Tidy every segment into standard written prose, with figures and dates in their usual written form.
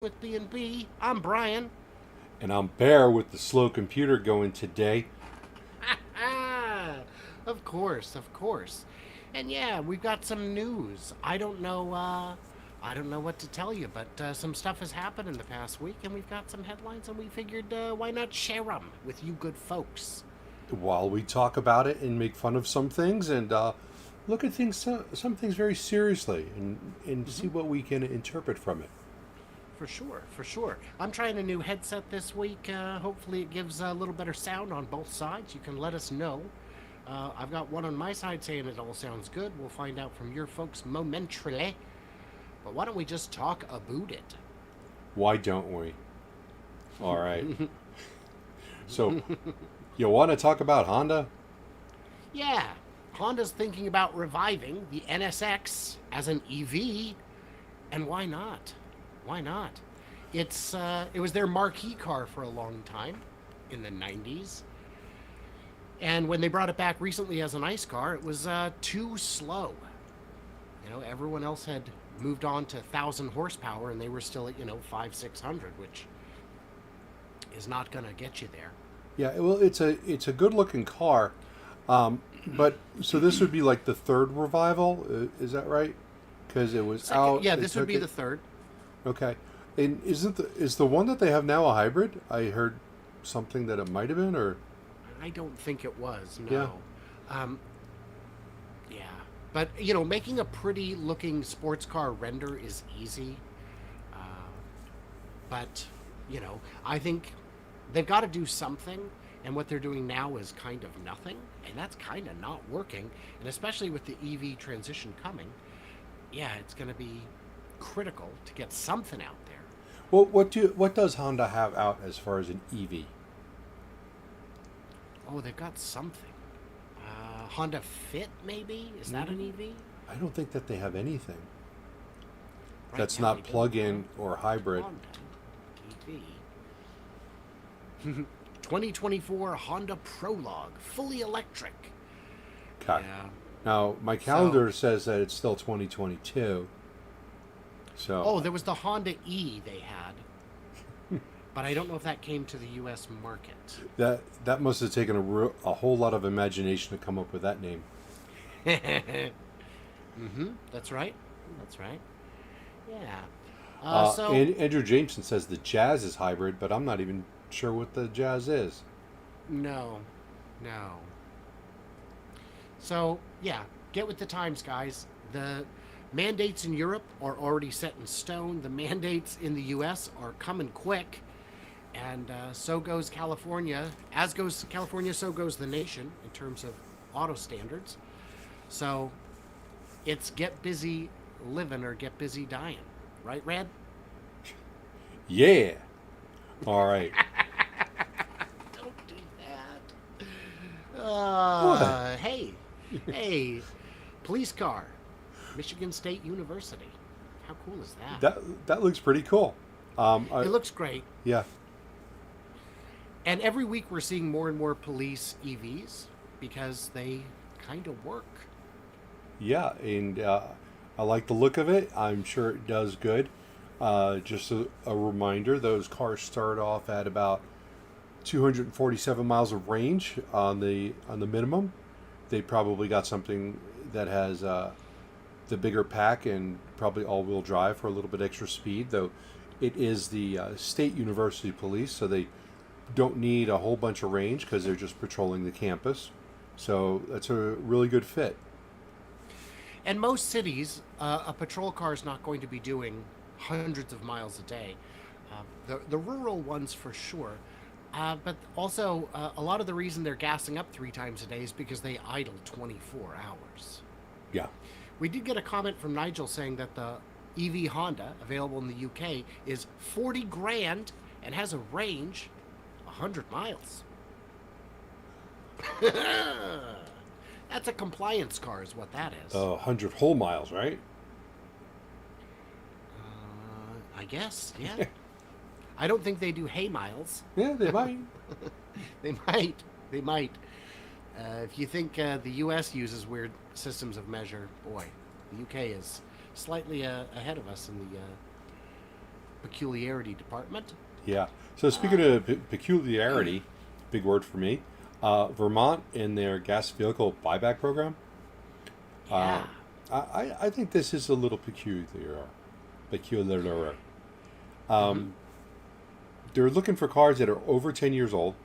with BnB. I'm Brian. And I'm Bear with the slow computer going today. Of course, of course. And yeah, we've got some news. I don't know what to tell you, but some stuff has happened in the past week, and we've got some headlines, and we figured why not share them with you good folks. While we talk about it and make fun of some things and look at things, some things very seriously and see what we can interpret from it. For sure, for sure. I'm trying a new headset this week. Hopefully, it gives a little better sound on both sides. You can let us know. I've got one on my side saying it all sounds good. We'll find out from your folks momentarily. But why don't we just talk about it? Why don't we? All right. So, you want to talk about Honda? Yeah, Honda's thinking about reviving the NSX as an EV, and why not? Why not? It was their marquee car for a long time in the 90s. And when they brought it back recently as an ICE car, it was too slow. You know, everyone else had moved on to 1,000 horsepower and they were still at, 500, 600, which is not going to get you there. Yeah, well, it's a good looking car, but so this would be like the third revival, is that right? Because it was Second, out. yeah, this would be the third. Okay, and is the one that they have now a hybrid? I heard something that it might have been, or I don't think it was, yeah, no. Yeah. But, making a pretty looking sports car render is easy. But, I think they've got to do something. And what they're doing now is kind of nothing. And that's kind of not working. And especially with the EV transition coming, yeah, it's going to be critical to get something out there. well, what does Honda have out as far as an EV? Oh, they've got something. Honda Fit, maybe? Is that an EV? I don't think that they have anything Right that's now, not they don't. plug-in or hybrid. Honda EV. 2024 Honda Prologue, fully electric. Okay. Yeah. Now my calendar says that it's still 2022. So Oh, there was the Honda E they had. But I don't know if that came to the U.S. market. that must have taken a whole lot of imagination to come up with that name. That's right. That's right. Yeah. And Andrew Jameson says the Jazz is hybrid, but I'm not even sure what the Jazz is. No. So, yeah, get with the times, guys. The mandates in Europe are already set in stone. The mandates in the U.S. are coming quick. And so goes California. As goes California, so goes the nation in terms of auto standards. So it's get busy living or get busy dying. Right, Red? Yeah. All right. Don't do that. What? Hey, police car, Michigan State University. How cool is that? That looks pretty cool. It looks great. Yeah. And every week we're seeing more and more police EVs because they kind of work. Yeah, and I like the look of it. I'm sure it does good. Just a reminder, those cars start off at about 247 miles of range on the minimum. They probably got something that has the bigger pack and probably all-wheel drive for a little bit extra speed, though it is the State University Police, so they don't need a whole bunch of range because they're just patrolling the campus. So that's a really good fit. And most cities, a patrol car is not going to be doing hundreds of miles a day. The rural ones for sure. But also, a lot of the reason they're gassing up 3 times a day is because they idle 24 hours. Yeah. We did get a comment from Nigel saying that the EV Honda, available in the UK, is 40 grand and has a range 100 miles. That's a compliance car is what that is. 100 whole miles, right? I guess, yeah. I don't think they do hay miles. Yeah, they might. They might. If you think the U.S. uses weird systems of measure, boy, the UK is slightly ahead of us in peculiarity department. Yeah. So speaking of peculiarity, big word for me, Vermont in their gas vehicle buyback program. Yeah. I think this is a little peculiar. Peculiar. Mm-hmm. They're looking for cars that are over 10 years old.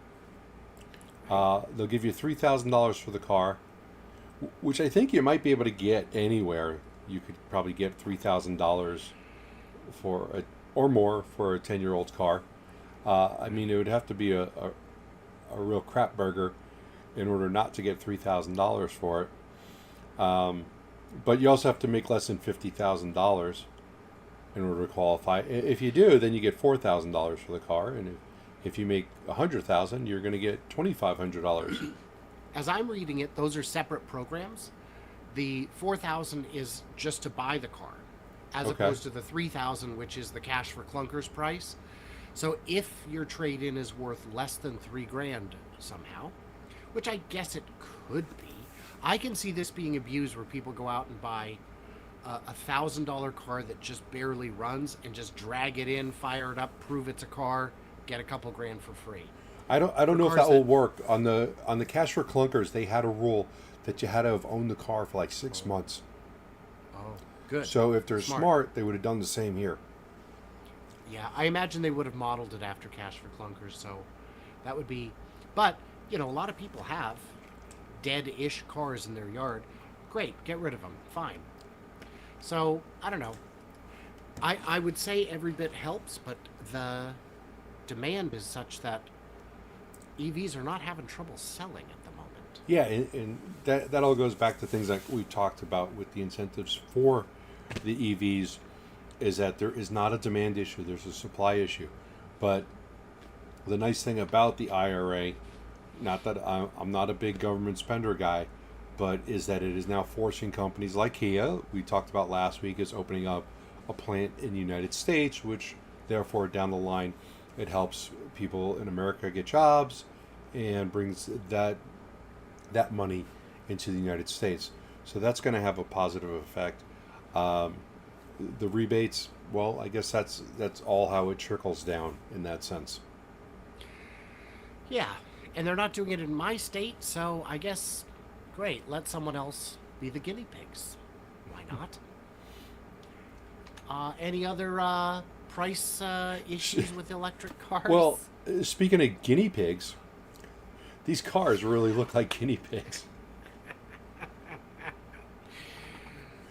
They'll give you $3,000 for the car, which I think you might be able to get anywhere. You could probably get $3,000 or more for a 10-year-old car. I mean, it would have to be a real crap burger in order not to get $3,000 for it. But you also have to make less than $50,000 in order to qualify. If you do, then you get $4,000 for the car, and if you make $100,000, you're going to get $2,500. As I'm reading it, those are separate programs. The 4,000 is just to buy the car, as Okay. opposed to the 3,000, which is the cash for clunkers price. So if your trade-in is worth less than $3,000 somehow, which I guess it could be, I can see this being abused where people go out and buy a $1,000 car that just barely runs and just drag it in, fire it up, prove it's a car, get a couple grand for free. I don't know if cars that will work on the cash for clunkers. They had a rule that you had to have owned the car for like 6 months. Oh, good. So if they're smart, they would have done the same here. Yeah, I imagine they would have modeled it after cash for clunkers, so that would be... But, a lot of people have dead-ish cars in their yard. Great, get rid of them. Fine. So, I don't know. I would say every bit helps, but the demand is such that EVs are not having trouble selling at the moment. Yeah, and that all goes back to things like we talked about with the incentives for the EVs, is that there is not a demand issue, there's a supply issue. But the nice thing about the IRA, not that I'm not a big government spender guy, but is that it is now forcing companies like Kia, we talked about last week, is opening up a plant in the United States, which therefore down the line it helps people in America get jobs and brings that money into the United States. So that's going to have a positive effect. The rebates, well, I guess that's all how it trickles down in that sense. Yeah, and they're not doing it in my state, so I guess, great, let someone else be the guinea pigs. Why not? Any other price issues with electric cars? Well, speaking of guinea pigs, these cars really look like guinea pigs.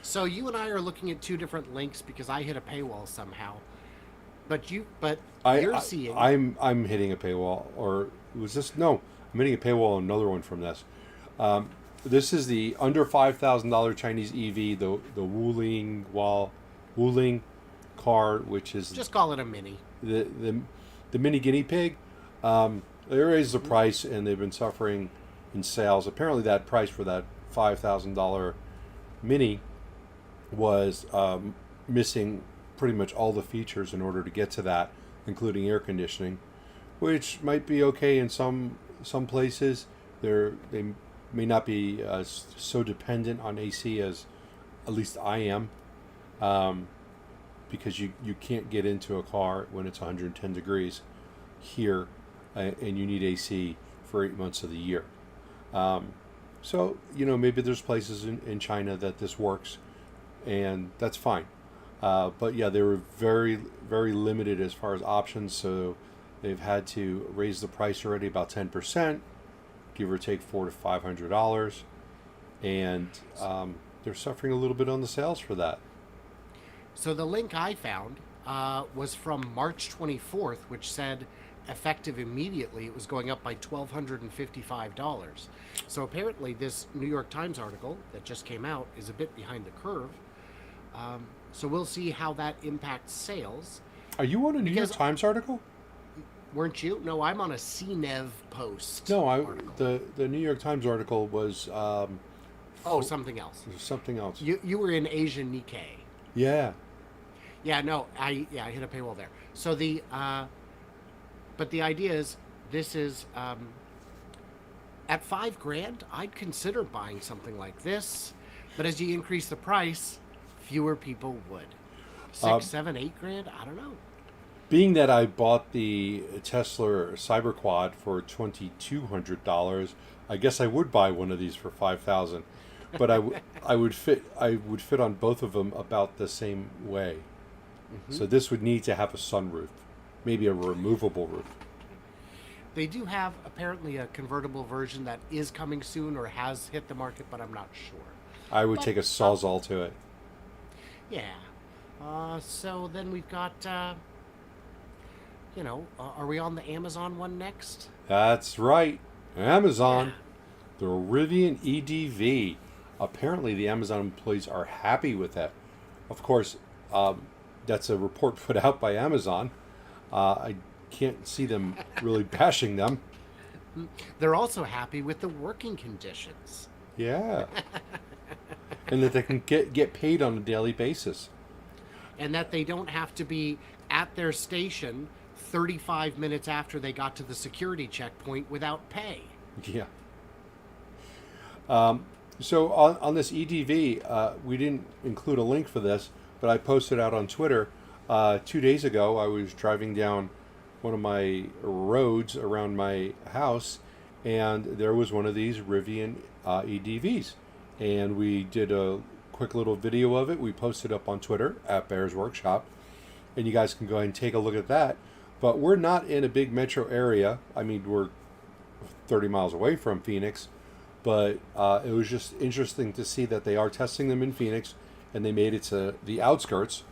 So you and I are looking at two different links because I hit a paywall somehow. But you're seeing... I'm hitting a paywall, or was this? No, I'm hitting a paywall on another one from this. This is the under $5,000 Chinese EV, the Wuling car, which is just call it a mini. The mini guinea pig. They raised the price, and they've been suffering in sales. Apparently, that price for that $5,000 mini was missing pretty much all the features in order to get to that, including air conditioning, which might be okay in some places. They may not be so dependent on AC as at least I am, because you can't get into a car when it's 110 degrees here, and you need AC for 8 months of the year. So maybe there's places in China that this works, and that's fine. But yeah, they were very, very limited as far as options, so they've had to raise the price already about 10%, give or take $400 to $500, and they're suffering a little bit on the sales for that. So the link I found was from March 24th, which said effective immediately it was going up by $1,255. So apparently this New York Times article that just came out is a bit behind the curve. So we'll see how that impacts sales. Are you on a New York Times article? Weren't you? No, I'm on a CNEV post. No, article. the New York Times article was something else. Something else. You were in Asian Nikkei. Yeah. Yeah, no, I hit a paywall there. So but the idea is, this is at $5,000, I'd consider buying something like this. But as you increase the price, fewer people would. $6, $7, $8,000, I don't know. Being that I bought the Tesla Cyberquad for $2,200, I guess I would buy one of these for 5,000. But I would fit on both of them about the same way. So this would need to have a sunroof, maybe a removable roof. They do have apparently a convertible version that is coming soon or has hit the market, but I'm not sure. I would But, take a Sawzall to it. Yeah. So then we've got, are we on the Amazon one next? That's right, Amazon. Yeah. The Rivian EDV. Apparently, the Amazon employees are happy with that. Of course, that's a report put out by Amazon. I can't see them really bashing them. They're also happy with the working conditions. Yeah. And that they can get paid on a daily basis. And that they don't have to be at their station 35 minutes after they got to the security checkpoint without pay. Yeah. So on this EDV, we didn't include a link for this, but I posted out on Twitter 2 days ago. I was driving down one of my roads around my house, and there was one of these Rivian EDVs. And we did a quick little video of it. We posted up on Twitter at Bears Workshop, and you guys can go ahead and take a look at that. But we're not in a big metro area. I mean, we're 30 miles away from Phoenix, but it was just interesting to see that they are testing them in Phoenix, and they made it to the outskirts.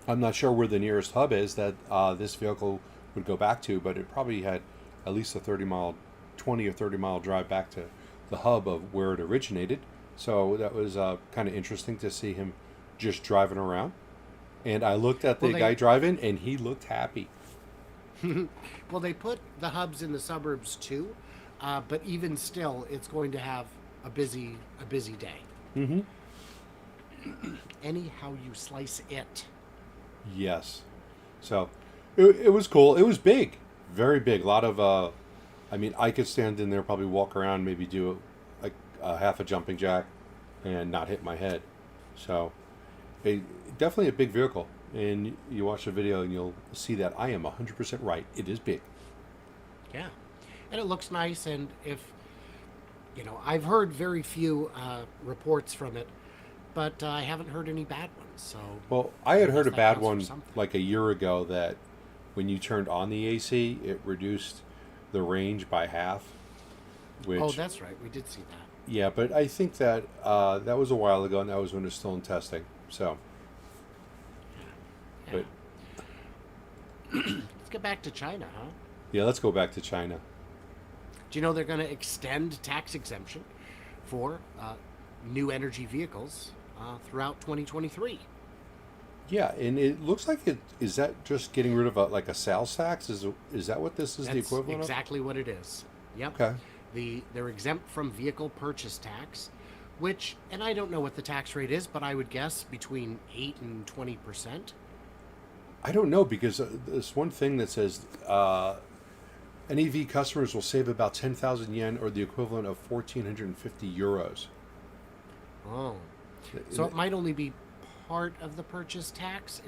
I'm not sure where the nearest hub is that this vehicle would go back to, but it probably had at least a 20 or 30 mile drive back to the hub of where it originated. So that was kind of interesting to see him just driving around. And I looked at the guy driving, and he looked happy. Well, they put the hubs in the suburbs too, but even still, it's going to have a busy day. Mm-hmm. Anyhow you slice it. Yes. So it was cool. It was big, very big. A lot of, I mean, I could stand in there, probably walk around, maybe do a half a jumping jack and not hit my head. So definitely a big vehicle. And you watch the video and you'll see that I am 100% right. It is big. Yeah. And it looks nice. And I've heard very few reports from it, but I haven't heard any bad ones. So, well, I had heard a that bad counts for one something. like a year ago that when you turned on the AC, it reduced the range by half. Which, Oh, that's right. We did see that. yeah, but I think that that was a while ago, and that was when it was still in testing. So, Yeah. but Let's get back to China, huh? yeah, let's go back to China. Do you know they're going to extend tax exemption for new energy vehicles throughout 2023? Yeah, and it looks like is that just getting rid of a sales tax? Is that what this is the That's equivalent exactly what it is. Yep. of? Okay. They're exempt from vehicle purchase tax, which, and I don't know what the tax rate is, but I would guess between 8 and 20%. I don't know because there's one thing that says NEV customers will save about 10,000 yen or the equivalent of 1,450 euros. Oh. So it might only be part of the purchase tax.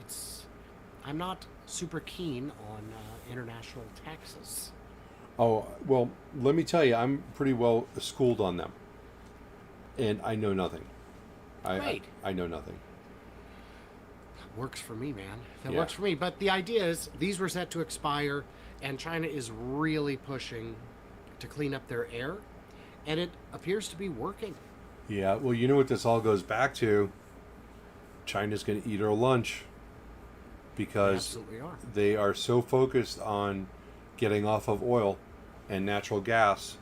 I'm not super keen on international taxes. Oh, well, let me tell you, I'm pretty well schooled on them. And I know nothing. Great. I know nothing. Works for me, man. That Yeah. works for me. But the idea is these were set to expire, and China is really pushing to clean up their air, and it appears to be working. Yeah, well, you know what this all goes back to? China's going to eat our lunch They because absolutely are. they are so focused on getting off of oil and natural gas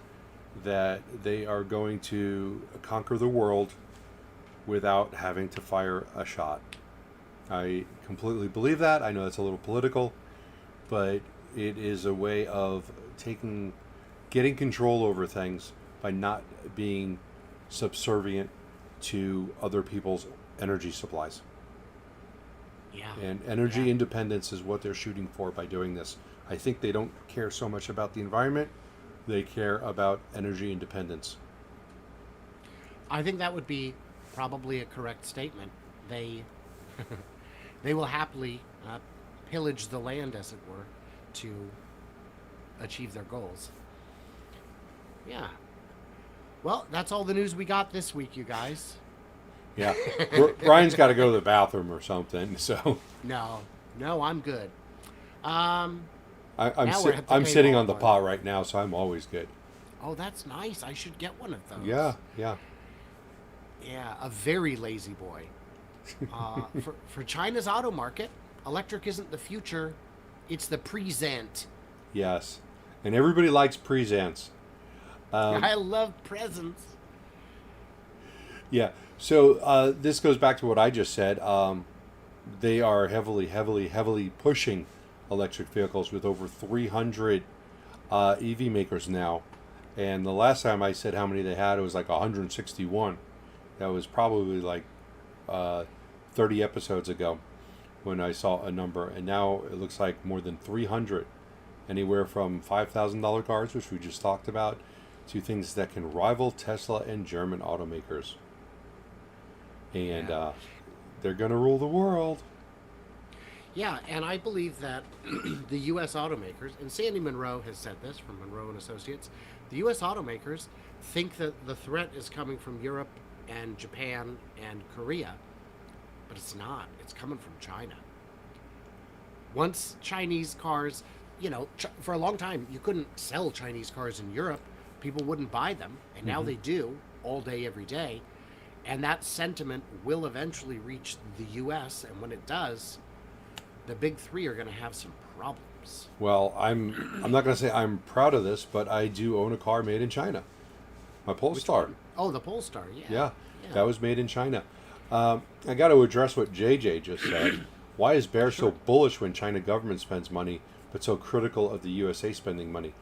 that they are going to conquer the world without having to fire a shot. I completely believe that. I know it's a little political, but it is a way of getting control over things by not being subservient to other people's energy supplies. Yeah. And energy Yeah. independence is what they're shooting for by doing this. I think they don't care so much about the environment. They care about energy independence. I think that would be probably a correct statement. They they will happily pillage the land, as it were, to achieve their goals. Yeah. Well, that's all the news we got this week, you guys. Yeah. Brian's got to go to the bathroom or something, so. No, I'm good. I'm Now we're at the I'm sitting paywall on the part. pot right now, so I'm always good. Oh, that's nice. I should get one of those. Yeah. Yeah, a very lazy boy. For China's auto market, electric isn't the future, it's the present. Yes. And everybody likes presents. I love presents. Yeah. So this goes back to what I just said. They are heavily pushing electric vehicles with over 300 EV makers now. And the last time I said how many they had, it was like 161. That was probably like 30 episodes ago when I saw a number. And now it looks like more than 300. Anywhere from $5,000 cars, which we just talked about, to things that can rival Tesla and German automakers. And they're going to rule the world. Yeah, and I believe that the U.S. automakers, and Sandy Munro has said this from Munro and Associates, the U.S. automakers think that the threat is coming from Europe and Japan and Korea, but it's not. It's coming from China. Once Chinese cars, for a long time, you couldn't sell Chinese cars in Europe. People wouldn't buy them, and now they do all day, every day. And that sentiment will eventually reach the U.S., and when it does, the big three are going to have some problems. Well, I'm not going to say I'm proud of this, but I do own a car made in China. My Polestar. Oh, the Polestar, yeah. Yeah, that was made in China. I got to address what JJ just said. Why is Bear so bullish when China government spends money, but so critical of the USA spending money?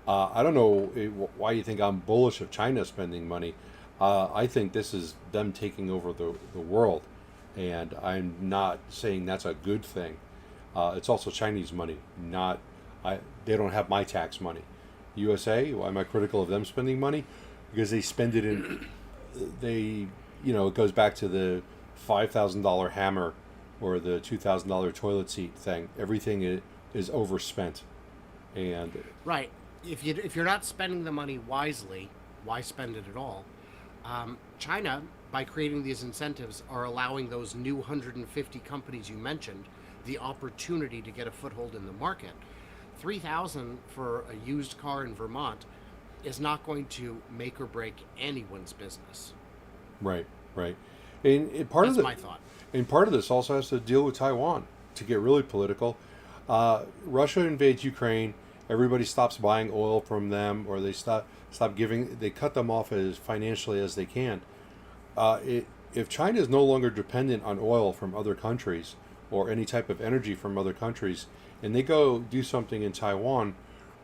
I don't know why you think I'm bullish of China spending money. I think this is them taking over the world, and I'm not saying that's a good thing. It's also Chinese money, they don't have my tax money. USA, why am I critical of them spending money? Because they spend it it goes back to the $5,000 hammer or the $2,000 toilet seat thing. Everything is overspent, and right. If you're not spending the money wisely, why spend it at all? China, by creating these incentives, are allowing those new 150 companies you mentioned the opportunity to get a foothold in the market. $3,000 for a used car in Vermont is not going to make or break anyone's business. Right. And That's my thought. And part of this also has to deal with Taiwan. To get really political, Russia invades Ukraine. Everybody stops buying oil from them, or they stop giving. They cut them off as financially as they can. If China is no longer dependent on oil from other countries or any type of energy from other countries, and they go do something in Taiwan,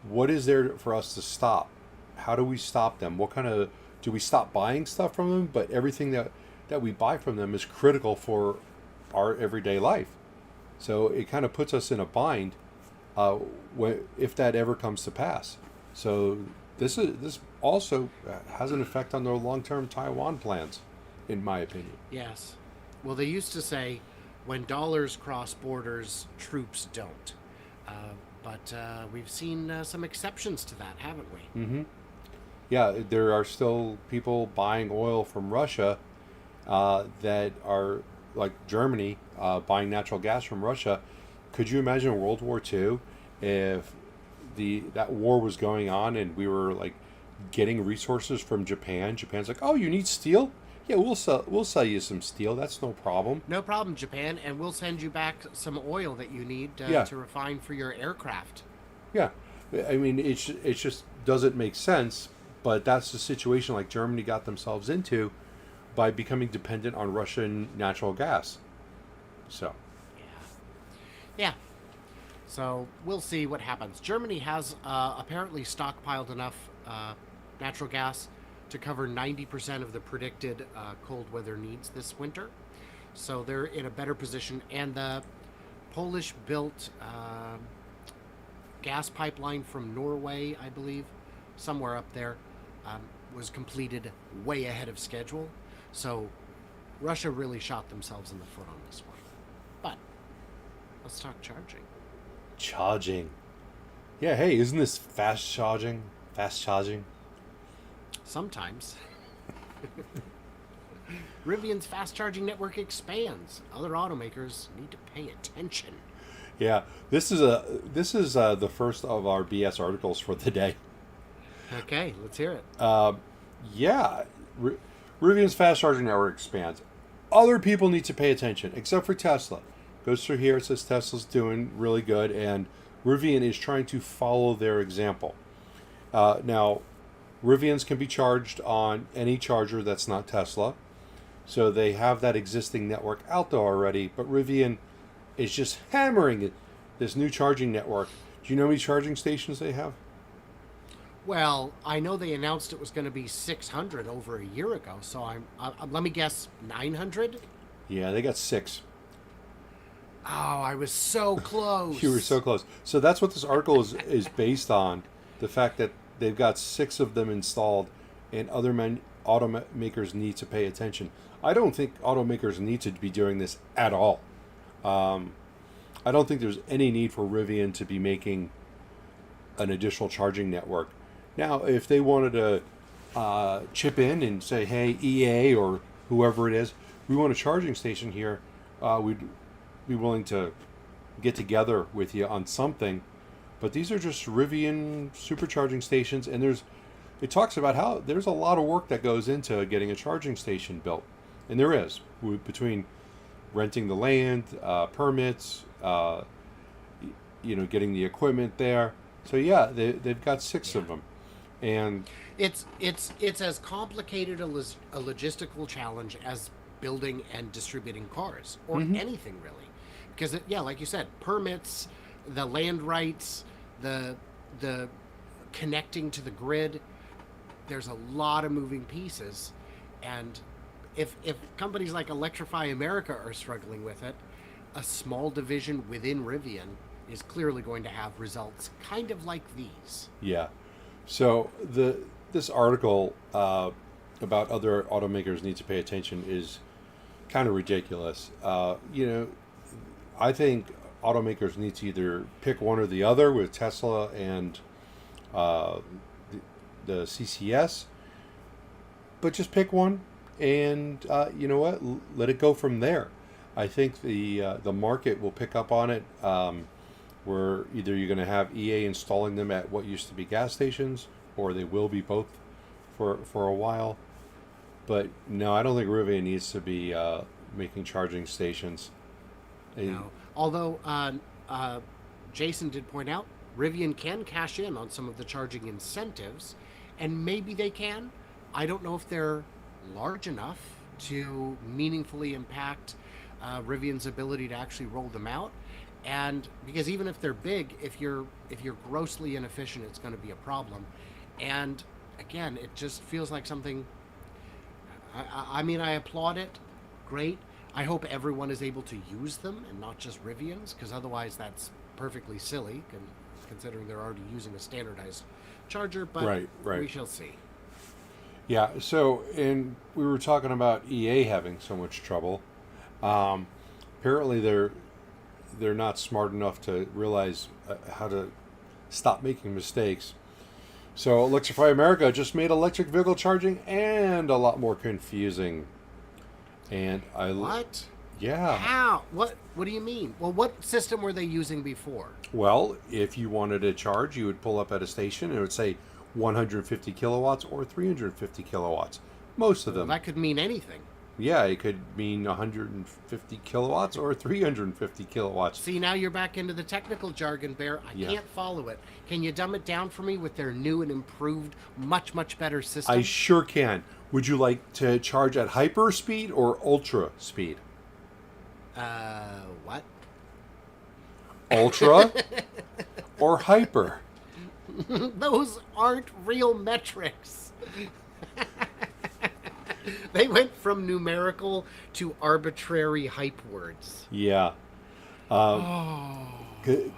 what is there for us to stop? How do we stop them? Do we stop buying stuff from them? But everything that we buy from them is critical for our everyday life. So it kind of puts us in a bind if that ever comes to pass. So this also has an effect on their long-term Taiwan plans, in my opinion. Yes. Well, they used to say, when dollars cross borders, troops don't. But we've seen some exceptions to that, haven't we? Mm-hmm. Yeah, there are still people buying oil from Russia that are, like Germany, buying natural gas from Russia. Could you imagine World War II if that war was going on and we were like getting resources from Japan? Japan's like, oh, you need steel? Yeah, we'll sell you some steel. That's no problem. No problem, Japan, and we'll send you back some oil that you need to refine for your aircraft. Yeah, I mean it just doesn't make sense. But that's the situation like Germany got themselves into by becoming dependent on Russian natural gas. So. Yeah. So we'll see what happens. Germany has apparently stockpiled enough natural gas to cover 90% of the predicted cold weather needs this winter. So they're in a better position. And the Polish-built gas pipeline from Norway, I believe, somewhere up there, was completed way ahead of schedule. So Russia really shot themselves in the foot on this one. But Let's talk charging. Charging. Yeah, hey, isn't this fast charging? Fast charging? Sometimes. Rivian's fast charging network expands. Other automakers need to pay attention. Yeah, this is the first of our BS articles for the day. Okay, let's hear it. Yeah, Rivian's fast charging network expands. Other people need to pay attention, except for Tesla. Goes through here, it says Tesla's doing really good, and Rivian is trying to follow their example. Now, Rivians can be charged on any charger that's not Tesla. So they have that existing network out there already, but Rivian is just hammering this new charging network. Do you know how many charging stations they have? Well, I know they announced it was going to be 600 over a year ago, so let me guess, 900? Yeah, they got 6. Oh, I was so close. You were so close. So that's what this article is based on, the fact that they've got 6 of them installed, and other automakers need to pay attention. I don't think automakers need to be doing this at all. I don't think there's any need for Rivian to be making an additional charging network. Now, if they wanted to chip in and say, hey, EA or whoever it is, we want a charging station here, we'd be willing to get together with you on something. But these are just Rivian supercharging stations, and it talks about how there's a lot of work that goes into getting a charging station built. And there is, between renting the land, permits, getting the equipment there. So yeah, they've got 6 of them. And it's as complicated a logistical challenge as building and distributing cars, or anything really. Because, like you said, permits, the land rights, the connecting to the grid, there's a lot of moving pieces. And if companies like Electrify America are struggling with it, a small division within Rivian is clearly going to have results kind of like these. Yeah. So this article about other automakers need to pay attention is kind of ridiculous. I think automakers need to either pick one or the other with Tesla and the CCS, but just pick one, and you know what? Let it go from there. I think the market will pick up on it. Where either you're going to have EA installing them at what used to be gas stations, or they will be both for a while. But no, I don't think Rivian needs to be making charging stations. No. Although Jason did point out, Rivian can cash in on some of the charging incentives, and maybe they can. I don't know if they're large enough to meaningfully impact Rivian's ability to actually roll them out. And because even if they're big, if you're grossly inefficient, it's going to be a problem. And again, it just feels like something. I mean, I applaud it. Great. I hope everyone is able to use them and not just Rivians, because otherwise that's perfectly silly, considering they're already using a standardized charger. But right. We shall see. Yeah. So, and we were talking about EA having so much trouble. Apparently, they're not smart enough to realize how to stop making mistakes. So Electrify America just made electric vehicle charging and a lot more confusing. And What? Yeah. How? What do you mean? Well, what system were they using before? Well, if you wanted to charge, you would pull up at a station and it would say 150 kilowatts or 350 kilowatts. Most of them. That could mean anything. Yeah, it could mean 150 kilowatts or 350 kilowatts. See, now you're back into the technical jargon, Bear. I can't follow it. Can you dumb it down for me with their new and improved, much, much better system? I sure can. Would you like to charge at hyper speed or ultra speed? What? Ultra or hyper? Those aren't real metrics. They went from numerical to arbitrary hype words. Yeah. Because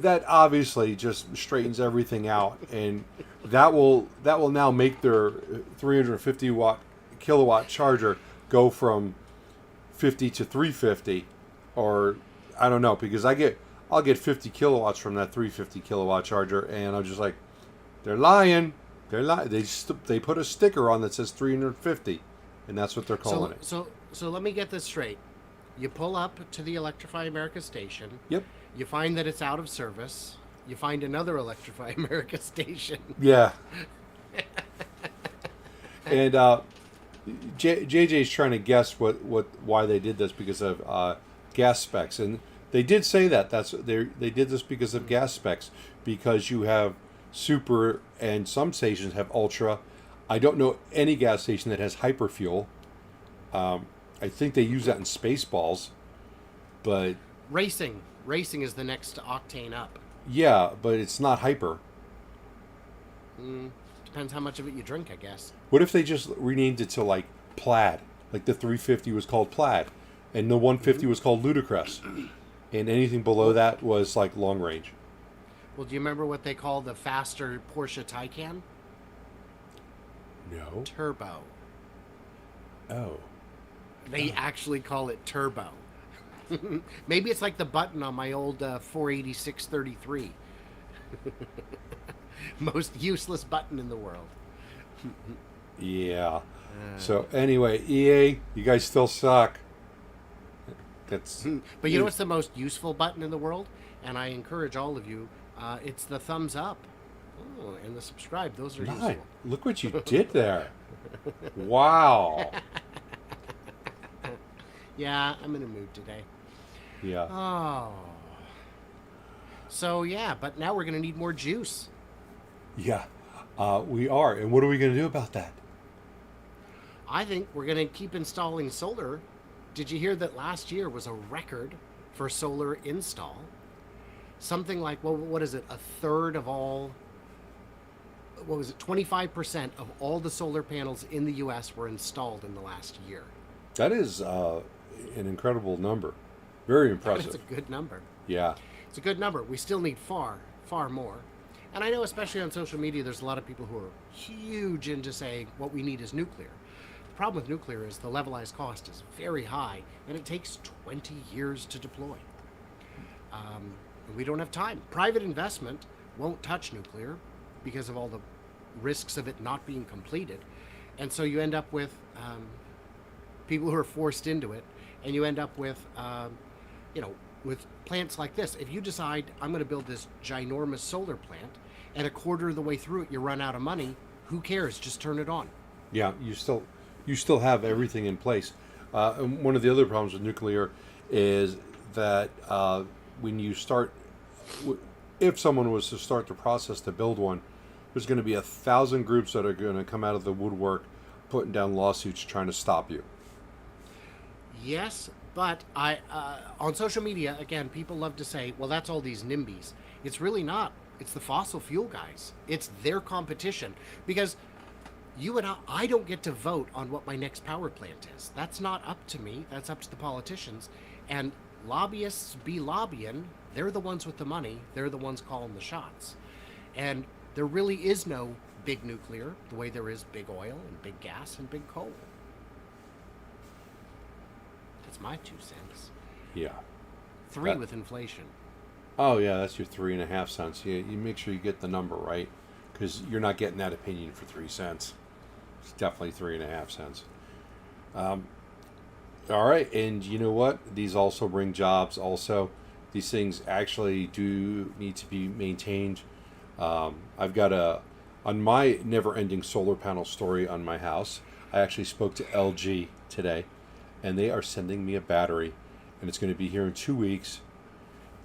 that obviously just straightens everything out, and that will now make their 350 kilowatt charger go from 50 to 350, or I don't know, because I'll get 50 kilowatts from that 350 kilowatt charger, and I'm just like, they're lying. They're lying. They put a sticker on that says 350, and that's what they're calling it. So let me get this straight. You pull up to the Electrify America station. Yep. You find that it's out of service. You find another Electrify America station. Yeah. And JJ's trying to guess why they did this, because of gas specs, and they did say that they did this because of gas specs, because you have super and some stations have ultra. I don't know any gas station that has hyperfuel. I think they use that in Spaceballs, but Racing is the next octane up. yeah, but it's not hyper. Depends how much of it you drink, I guess. What if they just renamed it to like Plaid? Like the 350 was called Plaid, and the 150 was called Ludicrous, and anything below that was like long range. Well, do you remember what they call the faster Porsche Taycan? No. Turbo. Oh. They actually call it turbo. Maybe it's like the button on my old 486-33. Most useless button in the world. Yeah. So anyway, EA, you guys still suck. That's. But you know what's the most useful button in the world? And I encourage all of you, it's the thumbs up. Oh, and the subscribe. Those are useful. Look what you did there. Wow. Yeah, I'm in a mood today. Yeah. Oh. So, yeah, but now we're going to need more juice. Yeah, we are. And what are we going to do about that? I think we're going to keep installing solar. Did you hear that last year was a record for solar install? Something like, well, what is it? A third of all, what was it? 25% of all the solar panels in the U.S. were installed in the last year. That is an incredible number. Very impressive. It's a good number. Yeah. It's a good number. We still need far, far more. And I know, especially on social media, there's a lot of people who are huge into saying what we need is nuclear. The problem with nuclear is the levelized cost is very high, and it takes 20 years to deploy. And we don't have time. Private investment won't touch nuclear because of all the risks of it not being completed. And so you end up with people who are forced into it, and you end up with, with plants like this. If you decide, I'm going to build this ginormous solar plant, and a quarter of the way through it you run out of money, who cares? Just turn it on. Yeah, you still have everything in place. And one of the other problems with nuclear is that when you start, if someone was to start the process to build one, there's going to be 1,000 groups that are going to come out of the woodwork putting down lawsuits trying to stop you. Yes, but on social media, again, people love to say, well, that's all these NIMBYs. It's really not. It's the fossil fuel guys. It's their competition. Because you and I don't get to vote on what my next power plant is. That's not up to me. That's up to the politicians. And lobbyists be lobbying. They're the ones with the money. They're the ones calling the shots. And there really is no big nuclear the way there is big oil and big gas and big coal. That's my 2 cents. Yeah. 3 with inflation. Oh yeah, that's your 3.5 cents. You make sure you get the number right, because you're not getting that opinion for 3 cents. It's definitely 3.5 cents. All right, and you know what? These also bring jobs. Also, these things actually do need to be maintained. I've got on my never-ending solar panel story on my house. I actually spoke to LG today, and they are sending me a battery, and it's going to be here in 2 weeks.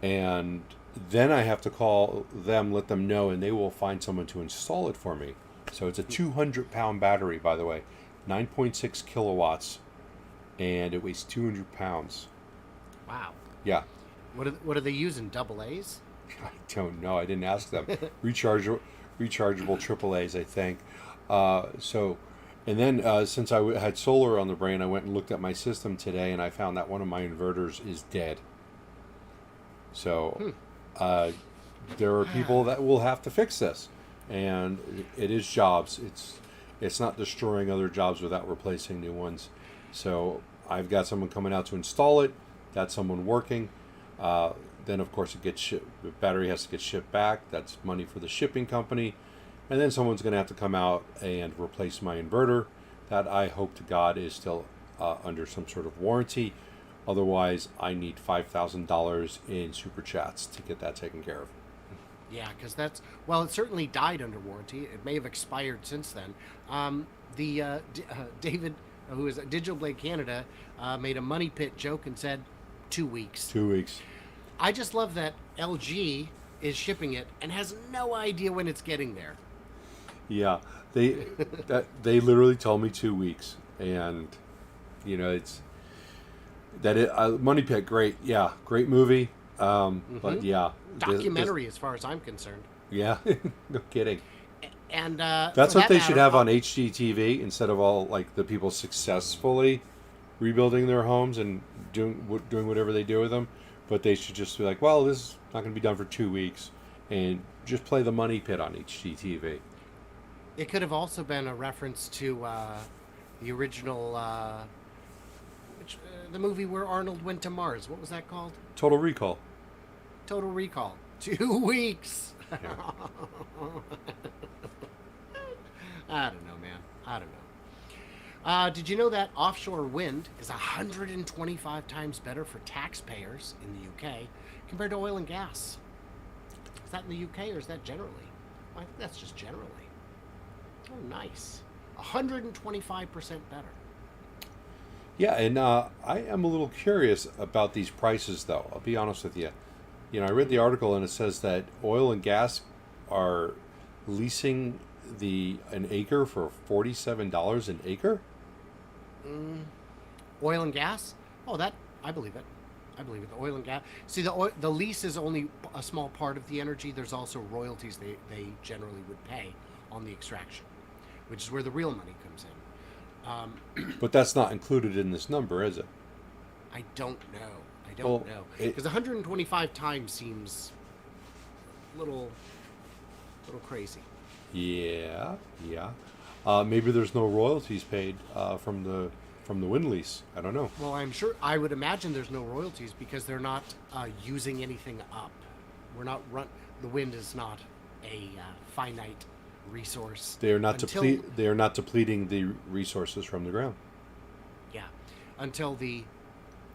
And then I have to call them, let them know, and they will find someone to install it for me. So it's a 200-pound battery, by the way, 9.6 kilowatts, and it weighs 200 pounds. Wow. Yeah. What are they using? Double A's? I don't know. I didn't ask them. Rechargeable AAAs, I think. And then since I had solar on the brain, I went and looked at my system today, and I found that one of my inverters is dead. So there are people that will have to fix this, and it is jobs. It's not destroying other jobs without replacing new ones. So I've got someone coming out to install it. That's someone working. Then, of course, the battery has to get shipped back. That's money for the shipping company. And then someone's going to have to come out and replace my inverter. That, I hope to God, is still under some sort of warranty. Otherwise, I need $5,000 in super chats to get that taken care of. Yeah, because it certainly died under warranty. It may have expired since then. David, who is at Digital Blade Canada, made a money pit joke and said 2 weeks. 2 weeks. I just love that LG is shipping it and has no idea when it's getting there. Yeah, they literally told me 2 weeks, and it's Money Pit, great, yeah, great movie, but yeah, documentary as far as I'm concerned. Yeah, no kidding. And that's what they should have on HGTV instead of all like the people successfully rebuilding their homes and doing whatever they do with them. But they should just be like, well, this is not going to be done for 2 weeks, and just play the Money Pit on HGTV. It could have also been a reference to the original, the movie where Arnold went to Mars. What was that called? Total Recall. Total Recall. 2 weeks. Yeah. I don't know, man. I don't know. Did you know that offshore wind is 125 times better for taxpayers in the UK compared to oil and gas? Is that in the UK or is that generally? I think that's just generally. Oh, nice. 125% better. Yeah, and I am a little curious about these prices, though. I'll be honest with you. I read the article and it says that oil and gas are leasing an acre for $47 an acre. Oil and gas? Oh, I believe it. I believe it. The oil and gas. See, the lease is only a small part of the energy. There's also royalties they generally would pay on the extraction, which is where the real money comes in. But that's not included in this number, is it? I don't know. I don't know. Because 125 times seems a little crazy. Yeah. Maybe there's no royalties paid from the wind lease. I don't know. Well, I would imagine there's no royalties because they're not using anything up. The wind is not a finite resource. They are not depleting the resources from the ground. Yeah, until the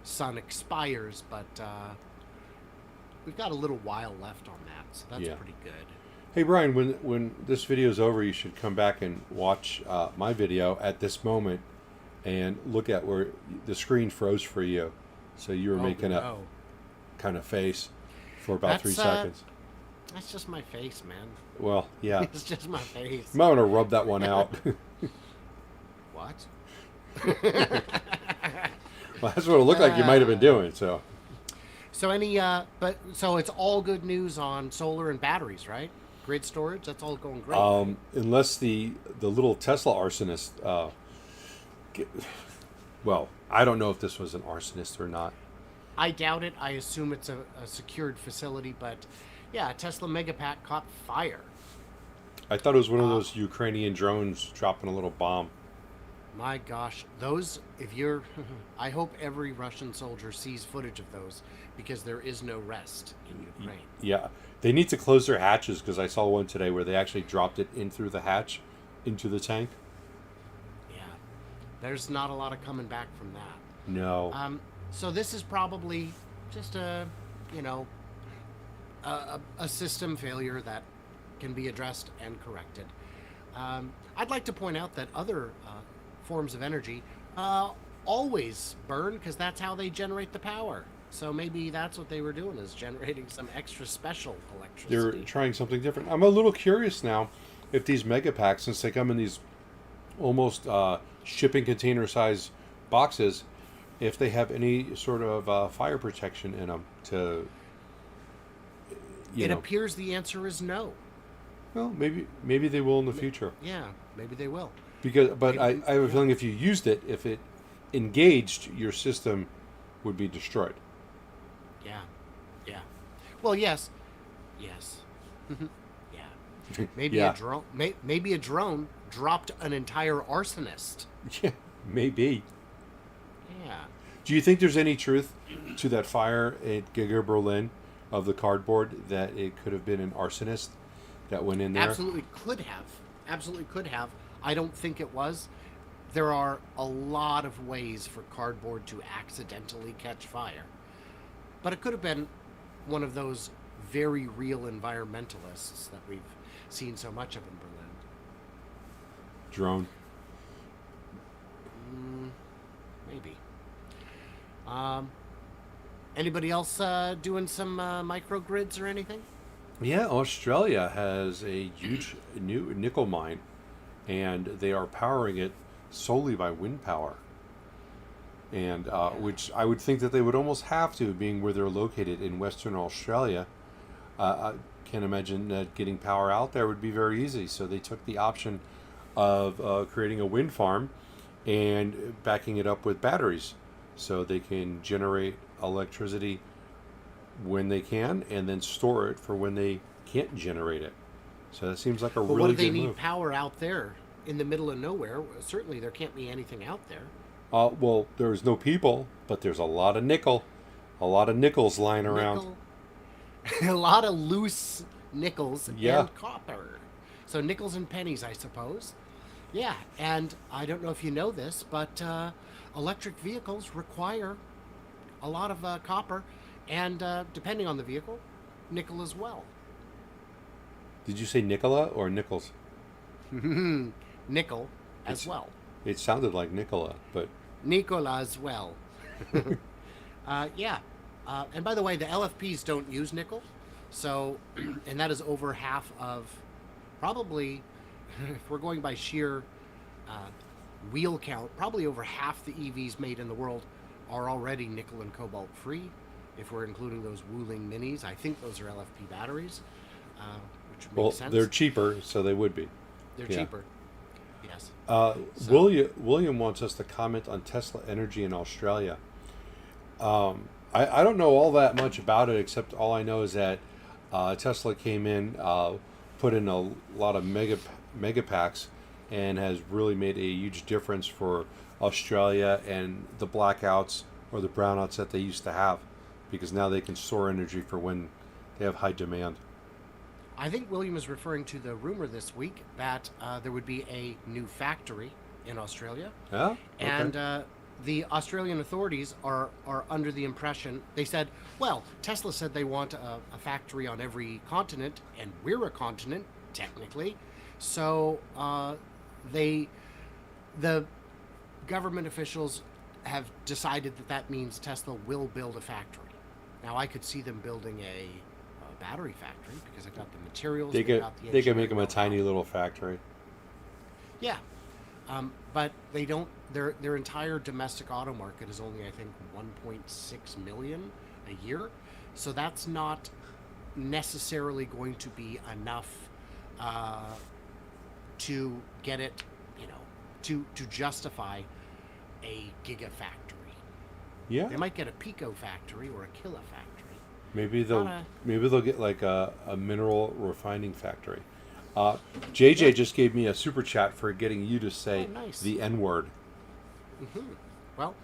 sun expires, but we've got a little while left on that, so that's pretty good. Hey Brian, when this video is over, you should come back and watch my video at this moment and look at where the screen froze for you. So you were making a kind of face for about 3 seconds. That's just my face, man. Well, yeah. It's just my face. You might want to rub that one out. What? Well, that's what it looked like you might have been doing. So so it's all good news on solar and batteries, right? Grid storage, that's all going great. Unless the little Tesla arsonist. Well, I don't know if this was an arsonist or not. I doubt it. I assume it's a secured facility, but yeah, a Tesla megapack caught fire. I thought it was one of those Ukrainian drones dropping a little bomb. My gosh, I hope every Russian soldier sees footage of those because there is no rest in Ukraine. Yeah, they need to close their hatches because I saw one today where they actually dropped it in through the hatch into the tank. Yeah, there's not a lot of coming back from that. No. So this is probably just a system failure that can be addressed and corrected. I'd like to point out that other forms of energy always burn because that's how they generate the power. So maybe that's what they were doing, is generating some extra special electricity. They're trying something different. I'm a little curious now if these megapacks, since they come in these almost shipping container size boxes, if they have any sort of fire protection in them to... It appears the answer is no. Well, maybe they will in the future. Yeah, maybe they will. I have a feeling if you used it, if it engaged, your system would be destroyed. Yeah. Well, yes. Yeah. Maybe Yeah. Maybe a drone dropped an entire arsonist. Yeah, maybe. Yeah. Do you think there's any truth to that fire at Giga Berlin of the cardboard, that it could have been an arsonist that went in there? Absolutely could have. Absolutely could have. I don't think it was. There are a lot of ways for cardboard to accidentally catch fire. But it could have been one of those very real environmentalists that we've seen so much of in Berlin. Drone. Maybe. Anybody else doing some microgrids or anything? Yeah, Australia has a huge new nickel mine, and they are powering it solely by wind power. And which I would think that they would almost have to, being where they're located in Western Australia. I can't imagine that getting power out there would be very easy. So they took the option of creating a wind farm and backing it up with batteries, so they can generate electricity when they can, and then store it for when they can't generate it. So that seems like a But really what do they good need move. power out there in the middle of nowhere? Certainly there can't be anything out there. Well, there's no people, but there's a lot of nickel, a lot of nickels lying around. Nickel. A lot of loose nickels Yeah. and copper. So nickels and pennies, I suppose. Yeah, and I don't know if you know this, but electric vehicles require a lot of copper, and depending on the vehicle, nickel as well. Did you say Nikola or Nichols? Nickel as It's- well. It sounded like Nikola, but Nikola as well. Yeah. And by the way, the LFPs don't use nickel. So, and that is over half of, probably, if we're going by sheer wheel count, probably over half the EVs made in the world are already nickel and cobalt free. If we're including those Wuling minis, I think those are LFP batteries, which makes well, sense. they're cheaper, so they would be. They're yeah. cheaper. Yes. So- William wants us to comment on Tesla Energy in Australia. I don't know all that much about it, except all I know is that Tesla came in, put in a lot of mega packs, and has really made a huge difference for Australia and the blackouts or the brownouts that they used to have, because now they can store energy for when they have high demand. I think William is referring to the rumor this week that there would be a new factory in Australia. Yeah? Okay. And the Australian authorities are under the impression, they said, well, Tesla said they want a factory on every continent, and we're a continent, technically. So the government officials have decided that means Tesla will build a factory. Now, I could see them building a battery factory because they've got the materials. They they've could got the they could make engineering them a know-how. tiny little factory. Yeah, but they don't. Their entire domestic auto market is only, I think, 1.6 million a year. So that's not necessarily going to be enough to get it, to justify a gigafactory. Yeah. They might get a pico factory or a kilofactory. Maybe Not they'll get like a mineral refining factory. JJ Yeah. just gave me a super chat for getting you to say Oh, nice. the N word. Well,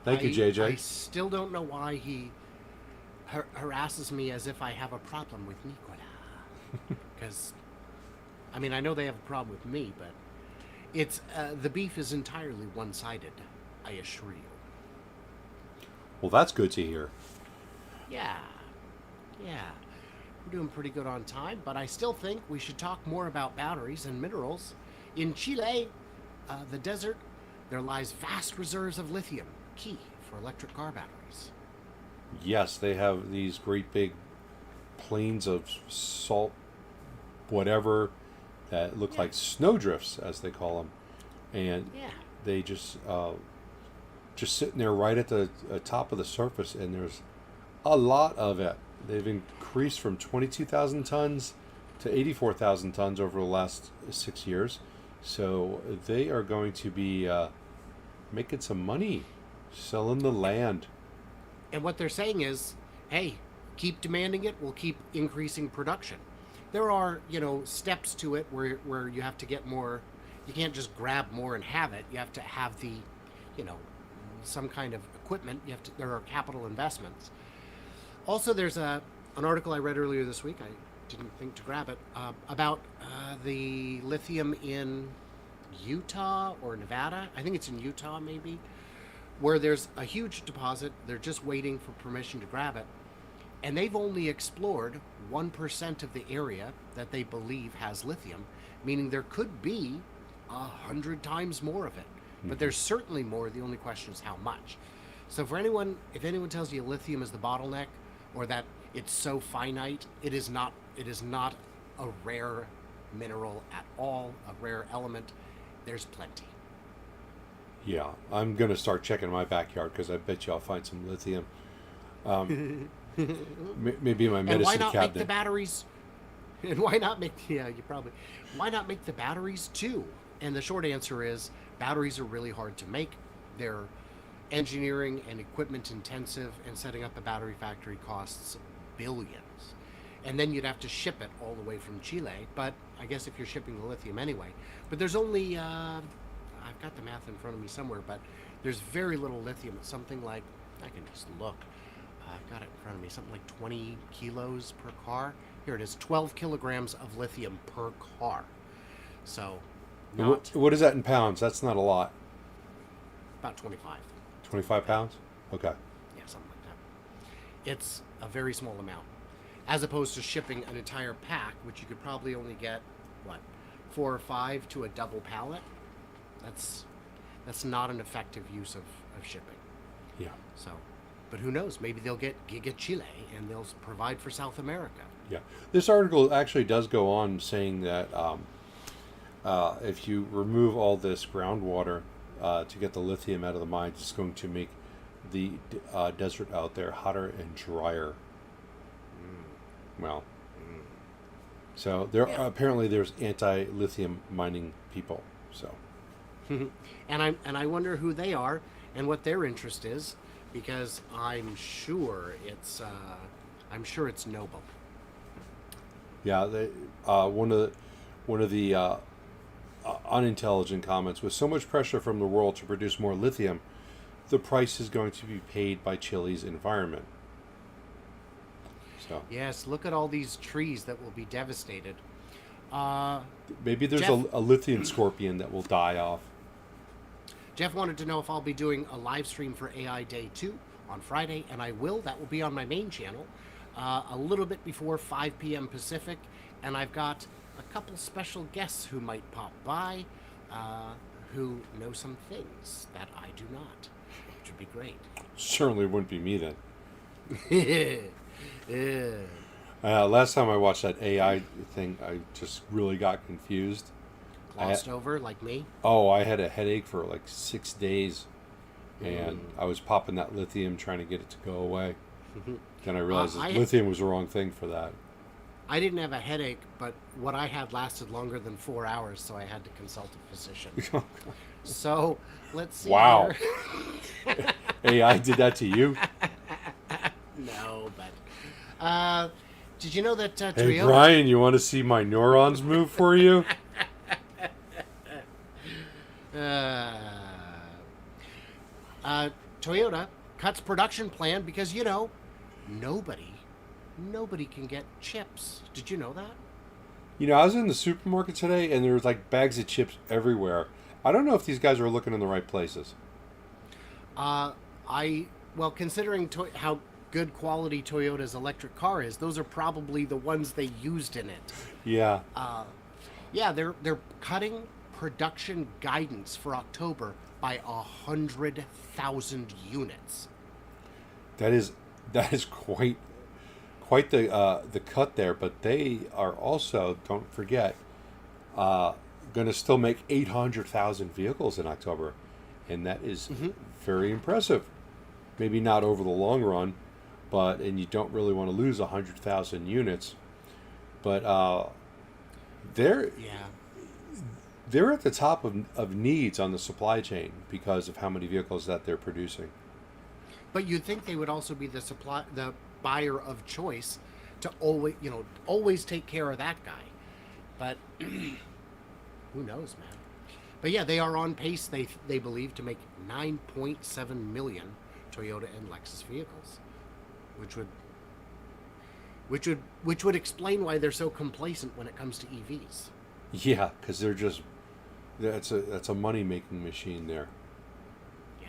Thank you, JJ. I still don't know why he harasses me as if I have a problem with Nikola. Because, I mean, I know they have a problem with me, but it's the beef is entirely one-sided, I assure you. Well, that's good to hear. Yeah. We're doing pretty good on time, but I still think we should talk more about batteries and minerals. In Chile, the desert, there lies vast reserves of lithium, key for electric car batteries. Yes, they have these great big plains of salt, whatever, that look Yeah. like snowdrifts, as they call them, and Yeah. they just sitting there right at the top of the surface, and there's a lot of it. They've increased from 22,000 tons to 84,000 tons over the last 6 years. So they are going to be making some money selling the land. And what they're saying is, hey, keep demanding it, we'll keep increasing production. There are, steps to it where you have to get more. You can't just grab more and have it. You have to have the, some kind of equipment. There are capital investments. Also, there's an article I read earlier this week. I didn't think to grab it about the lithium in Utah or Nevada. I think it's in Utah, maybe, where there's a huge deposit. They're just waiting for permission to grab it. And they've only explored 1% of the area that they believe has lithium, meaning there could be 100 times more of it. But there's certainly more. The only question is how much. So if anyone tells you lithium is the bottleneck, or that it's so finite, it is not a rare mineral at all, a rare element. There's plenty. Yeah, I'm going to start checking my backyard because I bet you I'll find some lithium. Maybe in my medicine And why not cabinet. make the batteries? And why not make? Yeah, why not make the batteries too? And the short answer is batteries are really hard to make. They're engineering and equipment intensive, and setting up a battery factory costs billions. And then you'd have to ship it all the way from Chile. But I guess if you're shipping the lithium anyway. But there's only, I've got the math in front of me somewhere, but there's very little lithium. It's something like, I can just look. I've got it in front of me, something like 20 kilos per car. Here it is, 12 kilograms of lithium per car. So, What is that in pounds? That's not a lot. About 25. 25 pounds? Okay. Yeah, something like that. It's a very small amount. As opposed to shipping an entire pack, which you could probably only get, 4 or 5 to a double pallet. That's not an effective use of shipping. Yeah. So, but who knows? Maybe they'll get Giga Chile and they'll provide for South America. Yeah. This article actually does go on saying that if you remove all this groundwater to get the lithium out of the mines, it's going to make the desert out there hotter and drier. Well, so there apparently there's anti-lithium mining people. So, and I wonder who they are and what their interest is, because I'm sure it's noble. Yeah, they one of the unintelligent comments: with so much pressure from the world to produce more lithium, the price is going to be paid by Chile's environment. So Yes, look at all these trees that will be devastated. maybe there's Jeff- a lithium scorpion that will die off. Jeff wanted to know if I'll be doing a live stream for AI Day 2 on Friday, and I will. That will be on my main channel a little bit before 5 p.m. Pacific, and I've got a couple special guests who might pop by who know some things that I do not, which would be great. Certainly wouldn't be me then. Yeah. Last time I watched that AI thing, I just really got confused. Glossed over like me. Oh, I had a headache for like 6 days, and I was popping that lithium trying to get it to go away. Then I realized that lithium was the wrong thing for that. I didn't have a headache, but what I had lasted longer than 4 hours, so I had to consult a physician. So, let's see. Wow. Here. AI did that to you? No, but did you know that Hey, Toyota? Brian, you want to see my neurons move for you? Toyota cuts production plan because nobody can get chips. Did you know that? You know, I was in the supermarket today, and there was like bags of chips everywhere. I don't know if these guys are looking in the right places. Considering how good quality Toyota's electric car is, those are probably the ones they used in it. Yeah. Yeah, they're cutting production guidance for October by 100,000 units. That is quite the cut there, but they are also, don't forget, going to still make 800,000 vehicles in October, and that is very impressive. Maybe not over the long run, and you don't really want to lose 100,000 units, but they're at the top of needs on the supply chain because of how many vehicles that they're producing. But you'd think they would also be the buyer of choice to always take care of that guy. But who knows, man? But yeah, they are on pace. They believe to make 9.7 million Toyota and Lexus vehicles, which would explain why they're so complacent when it comes to EVs. Yeah, because that's a money making machine there. Yeah,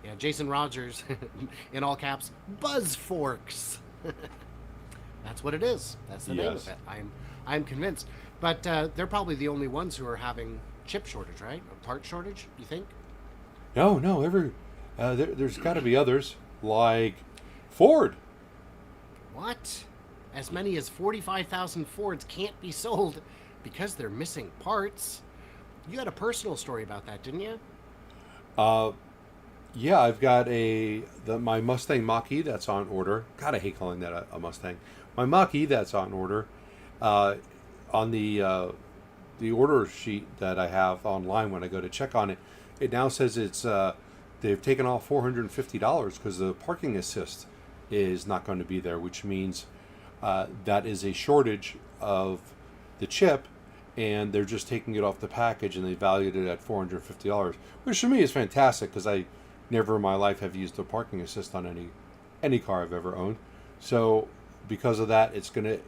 yeah. Jason Rogers, in all caps, buzz forks. That's what it is. That's the name of it. I'm convinced. But they're probably the only ones who are having chip shortage, right? Or part shortage, you think? No. There's got to be others, like Ford. What? As many as 45,000 Fords can't be sold because they're missing parts. You had a personal story about that, didn't you? Yeah, I've got my Mustang Mach-E that's on order. God, I hate calling that a Mustang. My Mach-E that's on order. On the order sheet that I have online when I go to check on it, it now says it's they've taken off $450 because the parking assist is not going to be there, which means that is a shortage of the chip, and they're just taking it off the package, and they valued it at $450, which to me is fantastic because I never in my life have used a parking assist on any car I've ever owned. So because of that, it's gonna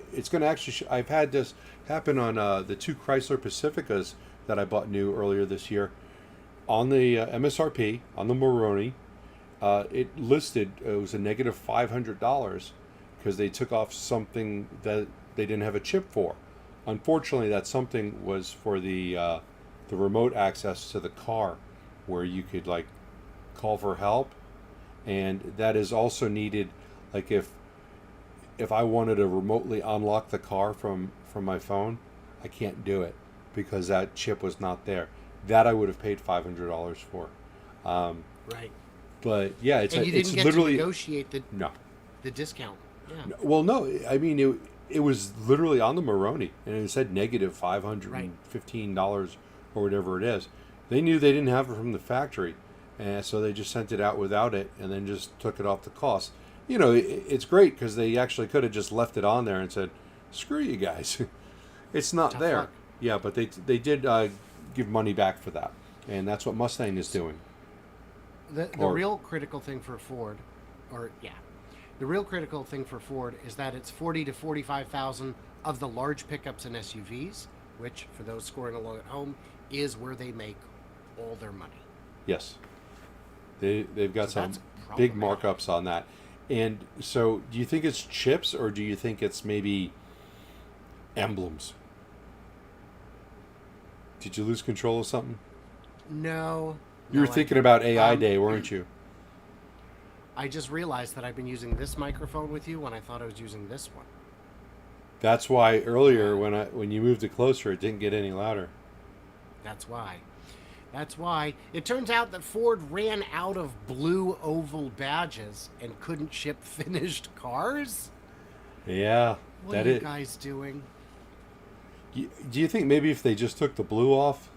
actually. I've had this happen on the two Chrysler Pacificas that I bought new earlier this year. On the MSRP on the Moroni, it listed it was a negative $500 because they took off something that they didn't have a chip for. Unfortunately, that something was for the remote access to the car, where you could like call for help, and that is also needed. Like if I wanted to remotely unlock the car from my phone, I can't do it because that chip was not there. That I would have paid $500 for. Right. But yeah, it's and you didn't get literally to negotiate the discount. Yeah. Well, no, I mean it was literally on the Moroni, and it said negative $515 or whatever it is. They knew they didn't have it from the factory, and so they just sent it out without it, and then just took it off the cost. You know, it's great because they actually could have just left it on there and said, "Screw you guys, it's not Tough there." luck. Yeah, but they did give money back for that, and that's what Mustang is doing. The real critical thing for Ford, the real critical thing for Ford is that it's 40 to 45,000 of the large pickups and SUVs, which, for those scoring along at home, is where they make all their money. Yes, they've got So some that's big problematic. markups on that. And so, do you think it's chips, or do you think it's maybe emblems? Did you lose control of something? No. You were no, I thinking didn't. about AI Day, weren't you? I just realized that I've been using this microphone with you when I thought I was using this one. That's why earlier when you moved it closer, it didn't get any louder. That's why. That's why. It turns out that Ford ran out of blue oval badges and couldn't ship finished cars. Yeah, What that are you it. guys doing? Do you think maybe if they just took the blue off?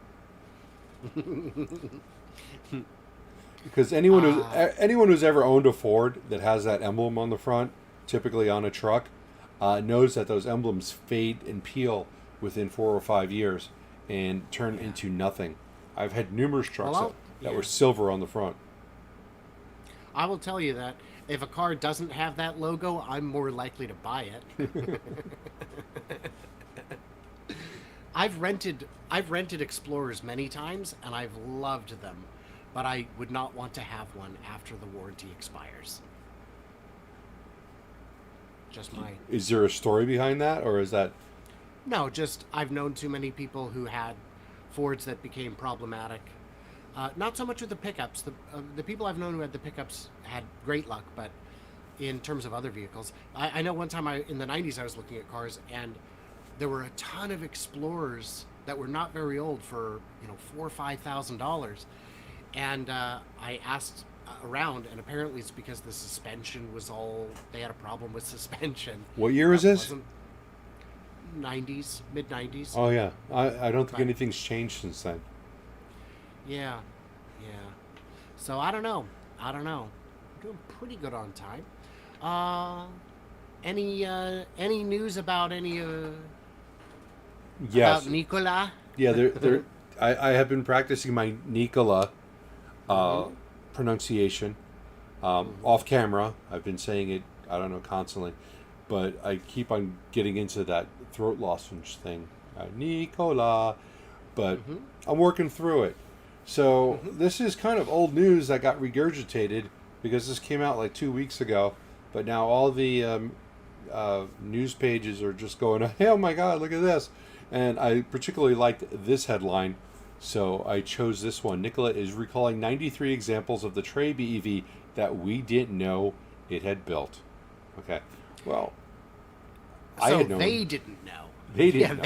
Because anyone who's ever owned a Ford that has that emblem on the front, typically on a truck, knows that those emblems fade and peel within 4 or 5 years and turn into nothing. I've had numerous trucks that were silver on the front. I will tell you that if a car doesn't have that logo, I'm more likely to buy it. I've rented Explorers many times, and I've loved them, but I would not want to have one after the warranty expires. Just my... Is there a story behind that, or is that... No, just I've known too many people who had Fords that became problematic. Not so much with the pickups. The people I've known who had the pickups had great luck, but in terms of other vehicles, I know one time in the 90s I was looking at cars, and there were a ton of Explorers that were not very old for $4,000 or $5,000, and I asked around, and apparently it's because the suspension was they had a problem with suspension. What year is this? 90s, mid 90s. Oh yeah, I don't think Right. anything's changed since then. Yeah. So I don't know. I'm doing pretty good on time. Any news about Yes. about Nikola? Yeah, I have been practicing my Nikola pronunciation. Off camera, I've been saying it, I don't know, constantly, but I keep on getting into that throat lozenge thing. Nikola. But I'm working through it. So this is kind of old news that got regurgitated because this came out like 2 weeks ago. But now all the news pages are just going, hey, oh my God, look at this. And I particularly liked this headline. So I chose this one. Nikola is recalling 93 examples of the Tre BEV that we didn't know it had built. Okay. Well, I So had known. they didn't know. They didn't know.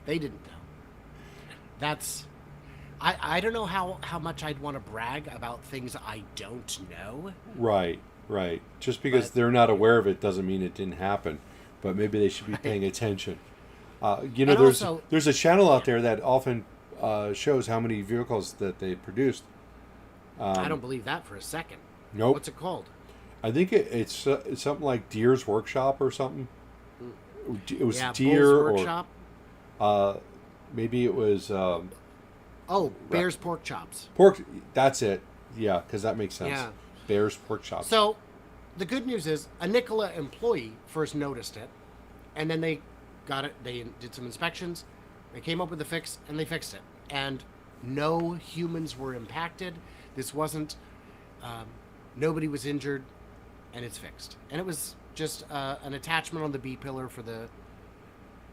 They didn't know. That's I don't know how much I'd want to brag about things I don't know. Right. Just because But- they're not aware of it doesn't mean it didn't happen. But maybe they should be paying attention. And There's also- there's a channel out there that often shows how many vehicles that they produced. I don't believe that for a second. Nope. What's it called? I think it's something like Deer's Workshop or something. It was Yeah, Deer Bull's Workshop. or maybe it was Oh, Bear's Pork Chops. pork. That's it. Yeah, because that makes sense. Yeah. Bear's Pork Chops. So, the good news is a Nikola employee first noticed it, and then they got it. They did some inspections, they came up with a fix, and they fixed it. And no humans were impacted. This wasn't. Nobody was injured, and it's fixed. And it was just an attachment on the B pillar for the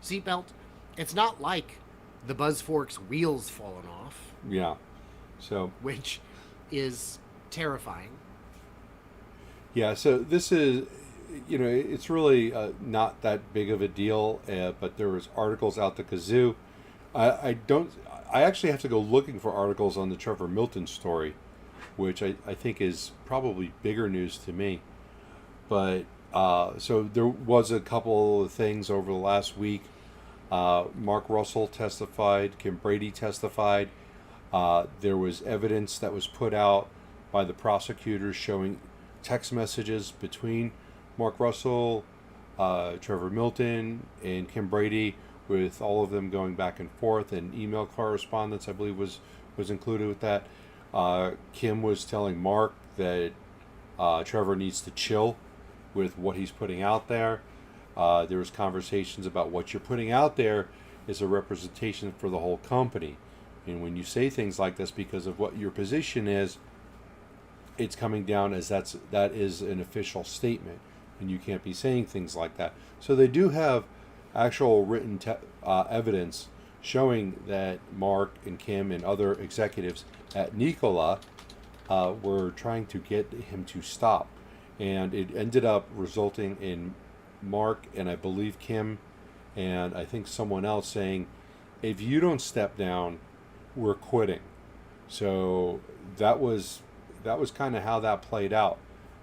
seatbelt. It's not like the BuzzFork's wheels fallen off, Yeah. So which is terrifying. yeah, so this is, it's really not that big of a deal, but there was articles out the kazoo. I actually have to go looking for articles on the Trevor Milton story, which I think is probably bigger news to me. But so there was a couple of things over the last week. Mark Russell testified, Kim Brady testified. There was evidence that was put out by the prosecutors showing text messages between Mark Russell, Trevor Milton, and Kim Brady, with all of them going back and forth, and email correspondence, I believe, was included with that. Kim was telling Mark that Trevor needs to chill with what he's putting out there. There was conversations about what you're putting out there is a representation for the whole company. And when you say things like this because of what your position is, it's coming down as that is an official statement, and you can't be saying things like that. So they do have actual written evidence showing that Mark and Kim and other executives at Nikola were trying to get him to stop. And it ended up resulting in Mark and I believe Kim and I think someone else saying, if you don't step down, we're quitting. So that was kind of how that played out.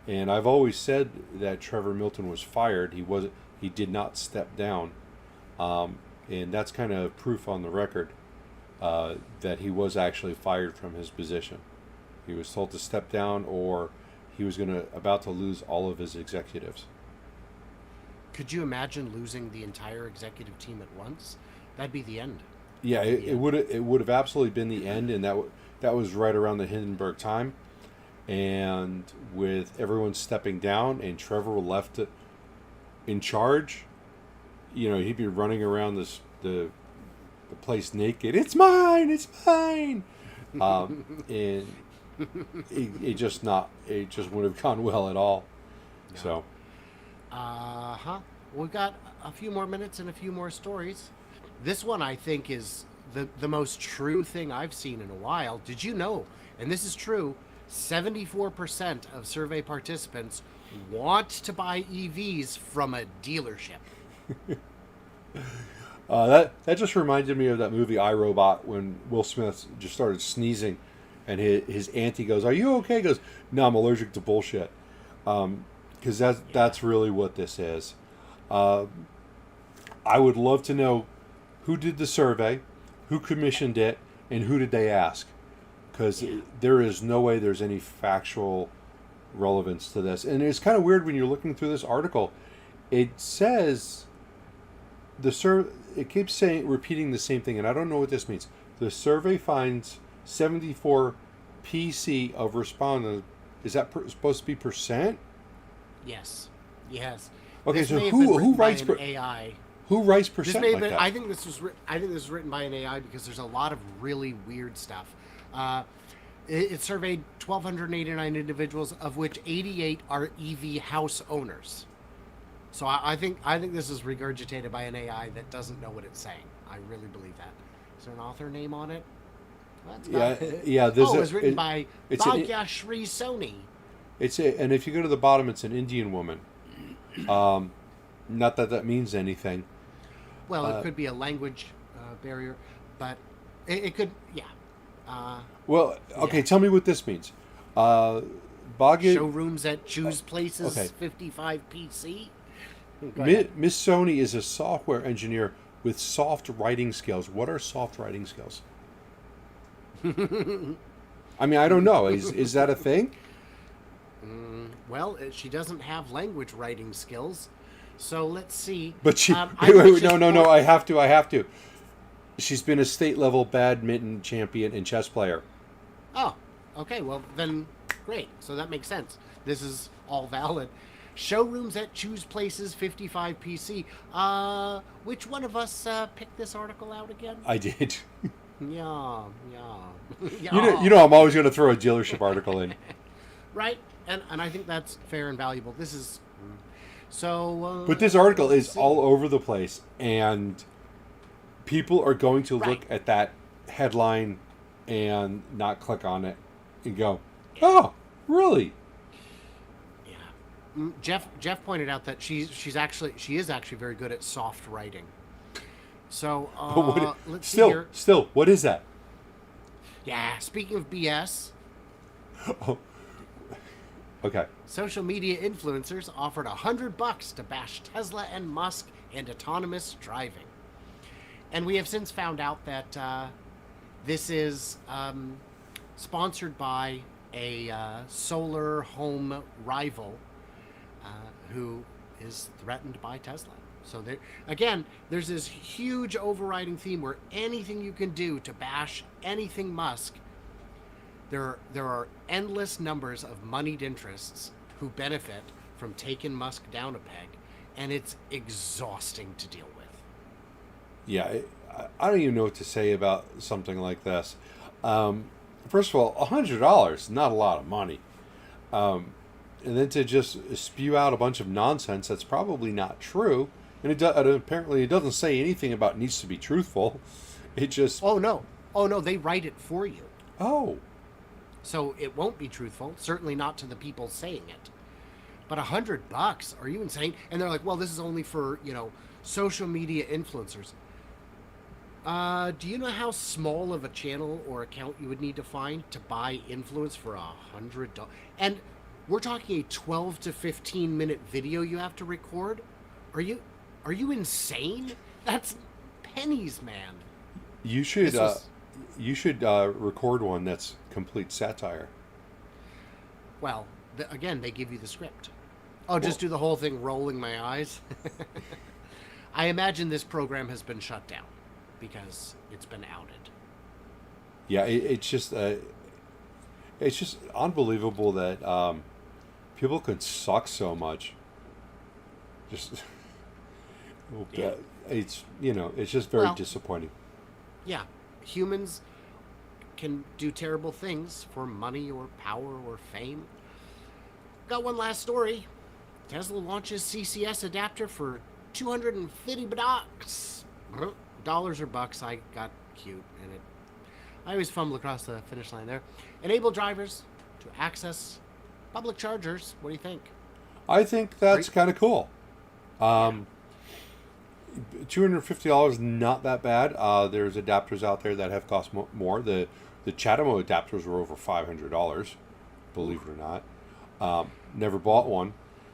And I've always said that Trevor Milton was fired. He did not step down. And that's kind of proof on the record that he was actually fired from his position. He was told to step down, or he was about to lose all of his executives. Could you imagine losing the entire executive team at once? That'd be the end. Yeah, it would have absolutely been the end, and that was right around the Hindenburg time. And with everyone stepping down and Trevor left in charge, he'd be running around the place naked. It's mine, it's mine. And it just wouldn't have gone well at all. No. So We've got a few more minutes and a few more stories. This one I think is the most true thing I've seen in a while. Did you know, and this is true, 74% of survey participants want to buy EVs from a dealership. That just reminded me of that movie iRobot, when Will Smith just started sneezing and his auntie goes, "Are you okay?" He goes, "No, I'm allergic to bullshit." Because that's really what this is. I would love to know who did the survey, who commissioned it, and who did they ask. Because there is no way there's any factual relevance to this. And it's kind of weird when you're looking through this article. It says it keeps repeating the same thing, and I don't know what this means. The survey finds 74 PC of respondents Is that supposed to be percent? Yes. Yes. Okay, This so may have been who written by writes an AI? who writes This percent may like have been. that? I think this was. I think this was written by an AI because there's a lot of really weird stuff. It surveyed 1,289 individuals, of which 88 are EV house owners. So I think this is regurgitated by an AI that doesn't know what it's saying. I really believe that. Is there an author name on it? That's not it. Yeah. It was written by it's Bhagya Sri Soni. and if you go to the bottom, it's an Indian woman. Not that that means anything. Well, it could be a language barrier, but it could. Yeah. Well, okay. Tell me what this means. Bhagya, Showrooms at Choose Places, okay. 55 PC. Go ahead. Miss Sony is a software engineer with soft writing skills. What are soft writing skills? I mean, I don't know. Is that a thing? Well, she doesn't have language writing skills, so let's see. But she. I Wait, think no. I have to. She's been a state level badminton champion and chess player. Oh, okay. Well, then, great. So that makes sense. This is all valid. Showrooms at Choose Places, 55 PC. Which one of us picked this article out again? I did. Yeah. You know, I'm always going to throw a dealership article in. Right, and I think that's fair and valuable. This is so. But this article is let's see. all over the place, and people are going to look Right. at that headline and not click on it and go, "Oh, really?" Yeah. Jeff pointed out that she is actually very good at soft writing. So But let's see here. still, what is that? Yeah. Speaking of BS. Oh. Okay. Social media influencers offered $100 to bash Tesla and Musk and autonomous driving. And we have since found out that this is sponsored by a solar home rival who is threatened by Tesla. So there's this huge overriding theme where anything you can do to bash anything Musk, there are endless numbers of moneyed interests who benefit from taking Musk down a peg, and it's exhausting to deal with. Yeah, I don't even know what to say about something like this. First of all, $100, not a lot of money. And then to just spew out a bunch of nonsense that's probably not true. And apparently it doesn't say anything about needs to be truthful. It just... Oh, no, they write it for you. Oh. So it won't be truthful, certainly not to the people saying it. But $100, are you insane? And they're like, well, this is only for, social media influencers. Do you know how small of a channel or account you would need to find to buy influence for $100? And we're talking a 12 to 15 minute video you have to record. Are you insane? That's pennies, man. You should record one that's complete satire. Well, again, they give you the script. Oh, just do the whole thing rolling my eyes? I imagine this program has been shut down because it's been outed. Yeah, it's just unbelievable that people could suck so much. Just it's just very disappointing. Yeah, humans can do terrible things for money or power or fame. Got one last story. Tesla launches CCS adapter for $250. Dollars or bucks. I got cute in it. I always fumble across the finish line there. Enable drivers to access public chargers. What do you think? I think that's kind of cool. $250, not that bad. There's adapters out there that have cost more. The Chatamo adapters were over $500, believe it or not. Never bought one,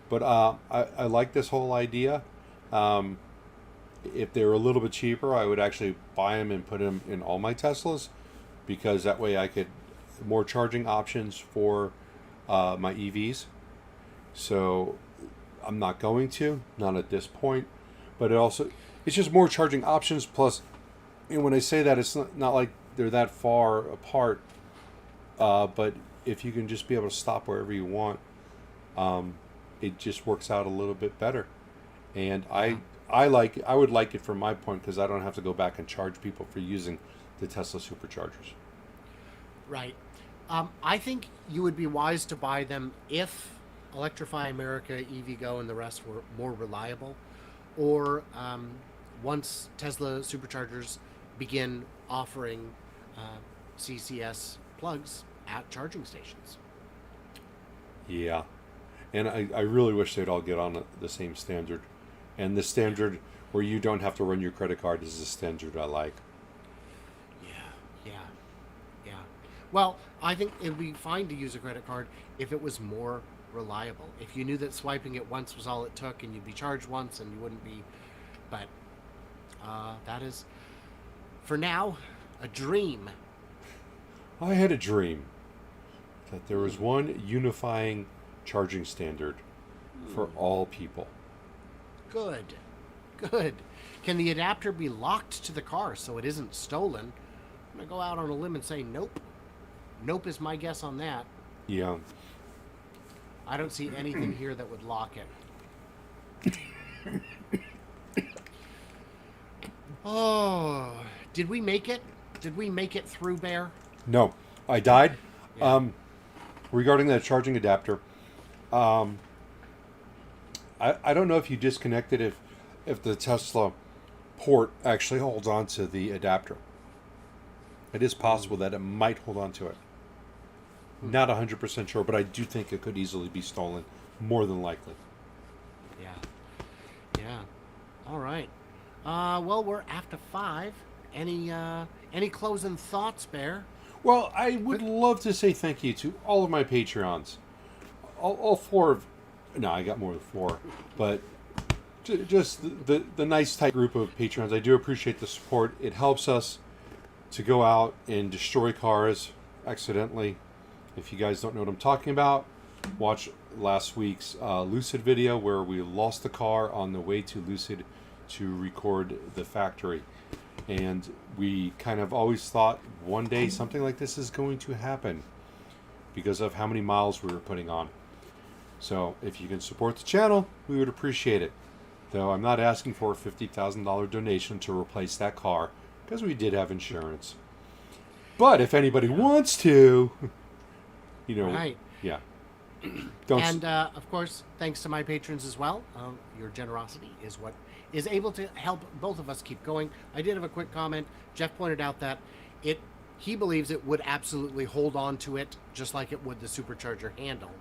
but I like this whole idea. If they were a little bit cheaper, I would actually buy them and put them in all my Teslas, because that way I could more charging options for my EVs. So I'm not going to, not at this point, but it's just more charging options. Plus, when I say that, it's not like they're that far apart, but if you can just be able to stop wherever you want, it just works out a little bit better. And I would like it from my point because I don't have to go back and charge people for using the Tesla superchargers. Right. I think you would be wise to buy them if Electrify America, EVgo, and the rest were more reliable, or once Tesla superchargers begin offering CCS plugs at charging stations. Yeah. And I really wish they'd all get on the same standard. And the standard where you don't have to run your credit card is the standard I like. Yeah. Well, I think it would be fine to use a credit card if it was more reliable. If you knew that swiping it once was all it took and you'd be charged once and you wouldn't be... But that is, for now, a dream. I had a dream that there was one unifying charging standard for all people. Good. Can the adapter be locked to the car so it isn't stolen? I'm going to go out on a limb and say nope. Nope is my guess on that. Yeah. I don't see anything here that would lock it. Oh, did we make it? Did we make it through, Bear? No, I died. Yeah. Regarding that charging adapter, I don't know if you disconnect it if the Tesla port actually holds on to the adapter. It is possible that it might hold on to it. Not 100% sure, but I do think it could easily be stolen, more than likely. Yeah. All right. Well, we're after 5. Any closing thoughts, Bear? Well, I would love to say thank you to all of my Patreons. All 4 of... No, I got more than 4. But just the nice tight group of Patreons. I do appreciate the support. It helps us to go out and destroy cars accidentally. If you guys don't know what I'm talking about, watch last week's Lucid video where we lost the car on the way to Lucid to record the factory. And we kind of always thought one day something like this is going to happen because of how many miles we were putting on. So if you can support the channel, we would appreciate it. Though I'm not asking for a $50,000 donation to replace that car because we did have insurance. But if anybody wants to, you know, right. Yeah. And of course, thanks to my patrons as well. Your generosity is what is able to help both of us keep going. I did have a quick comment. Jeff pointed out that he believes it would absolutely hold on to it just like it would the supercharger handle.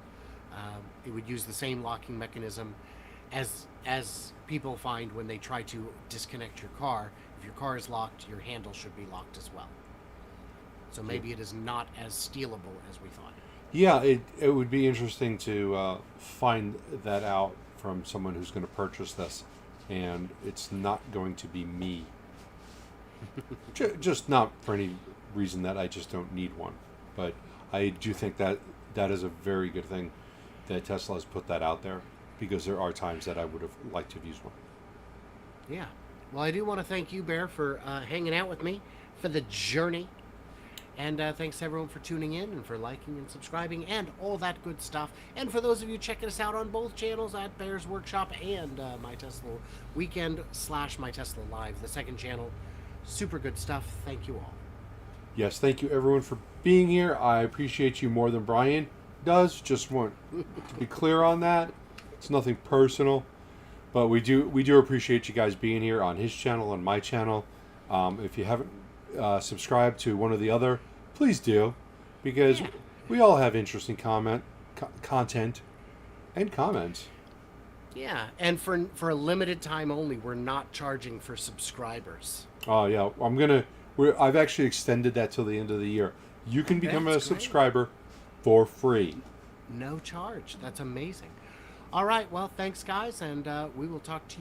It would use the same locking mechanism as people find when they try to disconnect your car. If your car is locked, your handle should be locked as well. So maybe it is not as stealable as we thought. Yeah, it would be interesting to find that out from someone who's going to purchase this, and it's not going to be me. Just not for any reason that I just don't need one, but I do think that is a very good thing that Tesla has put that out there, because there are times that I would have liked to have used one. Yeah. Well, I do want to thank you, Bear, for hanging out with me for the journey. And thanks to everyone for tuning in and for liking and subscribing and all that good stuff. And for those of you checking us out on both channels at Bear's Workshop and My Tesla Weekend / My Tesla Live, the second channel, super good stuff. Thank you all. Yes, thank you everyone for being here. I appreciate you more than Brian does. Just want to be clear on that. It's nothing personal, but we do appreciate you guys being here on his channel and my channel. If you haven't subscribed to one or the other, please do, because we all have interesting content and comments. Yeah, and for a limited time only, we're not charging for subscribers. Oh yeah, I've actually extended that till the end of the year. You can become a subscriber for free. No charge. That's amazing. All right, well, thanks guys, and we will talk to you